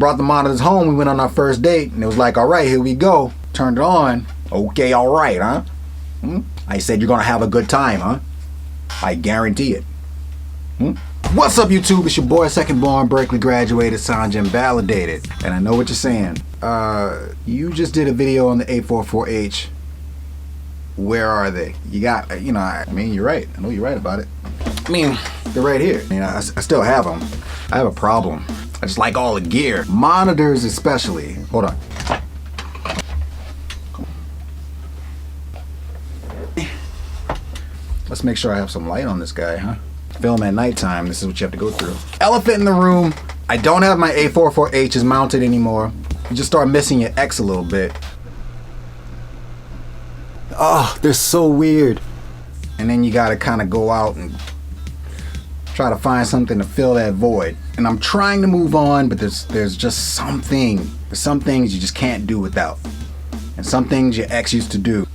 brought the monitors home. We went on our first date, and it was like, all right, here we go. Turned it on. Okay, all right, huh? I said you're gonna have a good time, huh? I guarantee it. What's up, YouTube? It's your boy, ZndBorn, Berkeley graduated, Sonarworks Calibrated. And I know what you're saying. You just did a video on the A44H. Where are they? You got, I mean, you're right. I know you're right about it. I mean, they're right here. I mean, I still have them. I have a problem. I just like all the gear. Monitors especially. Hold on. Let's make sure I have some light on this guy, huh? Film at nighttime, this is what you have to go through. Elephant in the room. I don't have my A44H's mounted anymore. You just start missing your X a little bit. Oh, they're so weird. And then you gotta kind of go out and try to find something to fill that void. And I'm trying to move on, but there's just something. There's some things you just can't do without. And some things your ex used to do.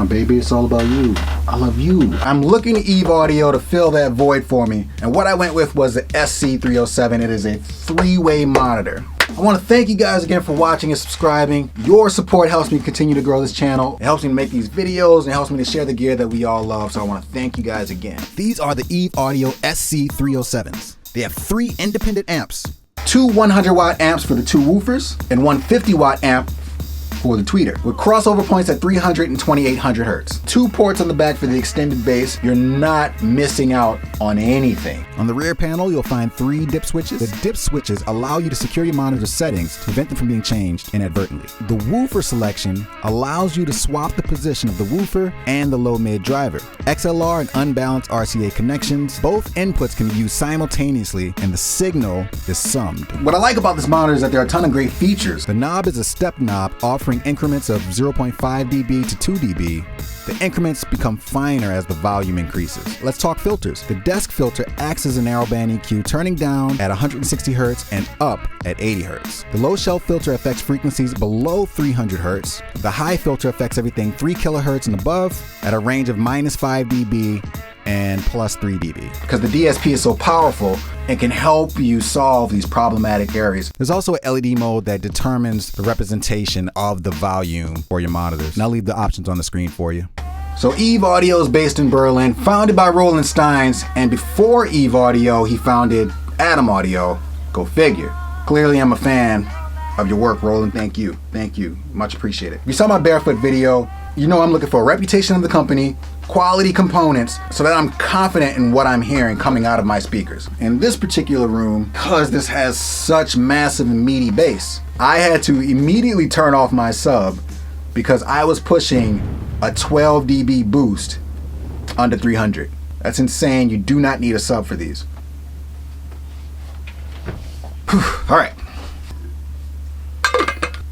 Baby, it's all about you. I love you. I'm looking to Eve Audio to fill that void for me. And what I went with was the SC307. It is a 3-way monitor. I want to thank you guys again for watching and subscribing. Your support helps me continue to grow this channel. It helps me to make these videos and it helps me to share the gear that we all love. So I want to thank you guys again. These are the Eve Audio SC307s. They have 3 independent amps. 2 100-watt amps for the 2 woofers and 1 50-watt amp for the tweeter, with crossover points at 300 and 2800 hertz. 2 ports on the back for the extended bass. You're not missing out on anything. On the rear panel, you'll find 3 dip switches. The dip switches allow you to secure your monitor settings to prevent them from being changed inadvertently. The woofer selection allows you to swap the position of the woofer and the low-mid driver. XLR and unbalanced RCA connections. Both inputs can be used simultaneously and the signal is summed. What I like about this monitor is that there are a ton of great features. The knob is a step knob offering increments of 0.5 dB to 2 dB. The increments become finer as the volume increases. Let's talk filters. The desk filter acts as a narrowband EQ, turning down at 160 Hz and up at 80 Hz. The low shelf filter affects frequencies below 300 Hz. The high filter affects everything 3 kHz and above at a range of -5 dB and +3 dB. Because the DSP is so powerful, it can help you solve these problematic areas. There's also an LED mode that determines the representation of the volume for your monitors. And I'll leave the options on the screen for you. So Eve Audio is based in Berlin, founded by Roland Steins, and before Eve Audio, he founded Atom Audio. Go figure. Clearly I'm a fan of your work, Roland. Thank you. Thank you. Much appreciated. If you saw my barefoot video, you know I'm looking for a reputation of the company, quality components, so that I'm confident in what I'm hearing coming out of my speakers. In this particular room, because this has such massive and meaty bass, I had to immediately turn off my sub because I was pushing a 12 dB boost under 300. That's insane. You do not need a sub for these. All right.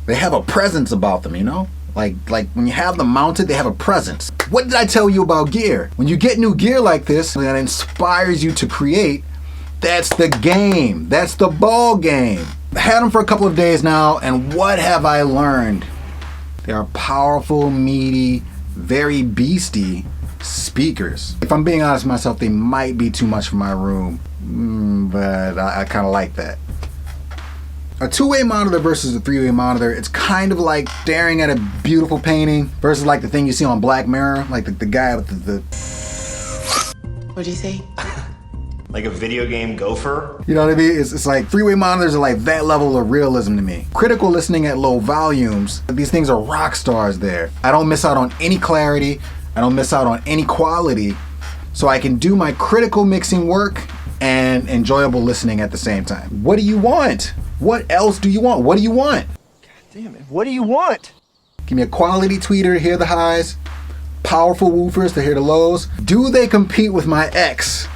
They have a presence about them, you know? Like when you have them mounted, they have a presence. What did I tell you about gear? When you get new gear like this that inspires you to create, that's the game. That's the ball game. I had them for a couple of days now, and what have I learned? They are powerful, meaty, very beastie speakers. If I'm being honest with myself, they might be too much for my room, but I kind of like that. A 2-way monitor versus a 3-way monitor, it's kind of like staring at a beautiful painting versus like the thing you see on Black Mirror, like the guy with the What'd you say? Like a video game gopher? You know what I mean? It's like 3-way monitors are like that level of realism to me. Critical listening at low volumes, these things are rock stars there. I don't miss out on any clarity, I don't miss out on any quality, so I can do my critical mixing work and enjoyable listening at the same time. What do you want? What else do you want? What do you want? God damn it, what do you want? Give me a quality tweeter to hear the highs, powerful woofers to hear the lows. Do they compete with my ex,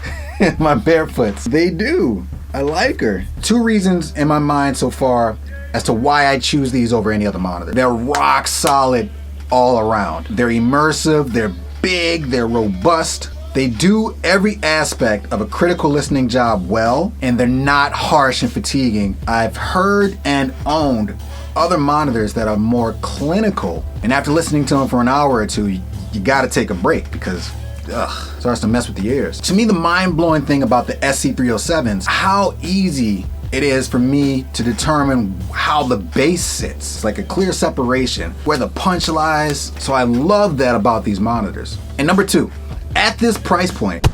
my barefoots? They do. I like her. 2 reasons in my mind so far as to why I choose these over any other monitor. They're rock solid all around. They're immersive, they're big, they're robust. They do every aspect of a critical listening job well, and they're not harsh and fatiguing. I've heard and owned other monitors that are more clinical, and after listening to them for an hour or two, you gotta take a break because starts to mess with the ears. To me, the mind-blowing thing about the SC307s, how easy it is for me to determine how the bass sits. It's like a clear separation, where the punch lies. So I love that about these monitors. And number two, at this price point,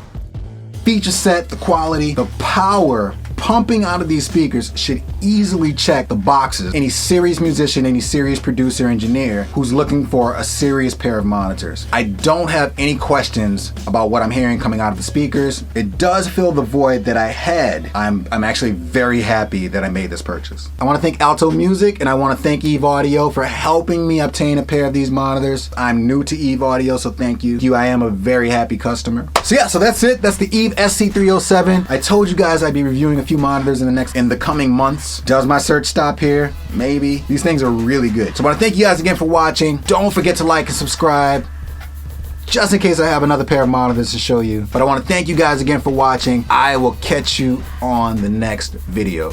feature set, the quality, the power pumping out of these speakers should easily check the boxes any serious musician, any serious producer, engineer who's looking for a serious pair of monitors. I don't have any questions about what I'm hearing coming out of the speakers. It does fill the void that I had. I'm actually very happy that I made this purchase. I want to thank Alto Music and I want to thank Eve Audio for helping me obtain a pair of these monitors. I'm new to Eve Audio, so thank you. I am a very happy customer. So yeah, so that's it. That's the Eve SC307. I told you guys I'd be reviewing a few monitors in the coming months. Does my search stop here? Maybe. These things are really good. So I want to thank you guys again for watching. Don't forget to like and subscribe, just in case I have another pair of monitors to show you. But I want to thank you guys again for watching. I will catch you on the next video.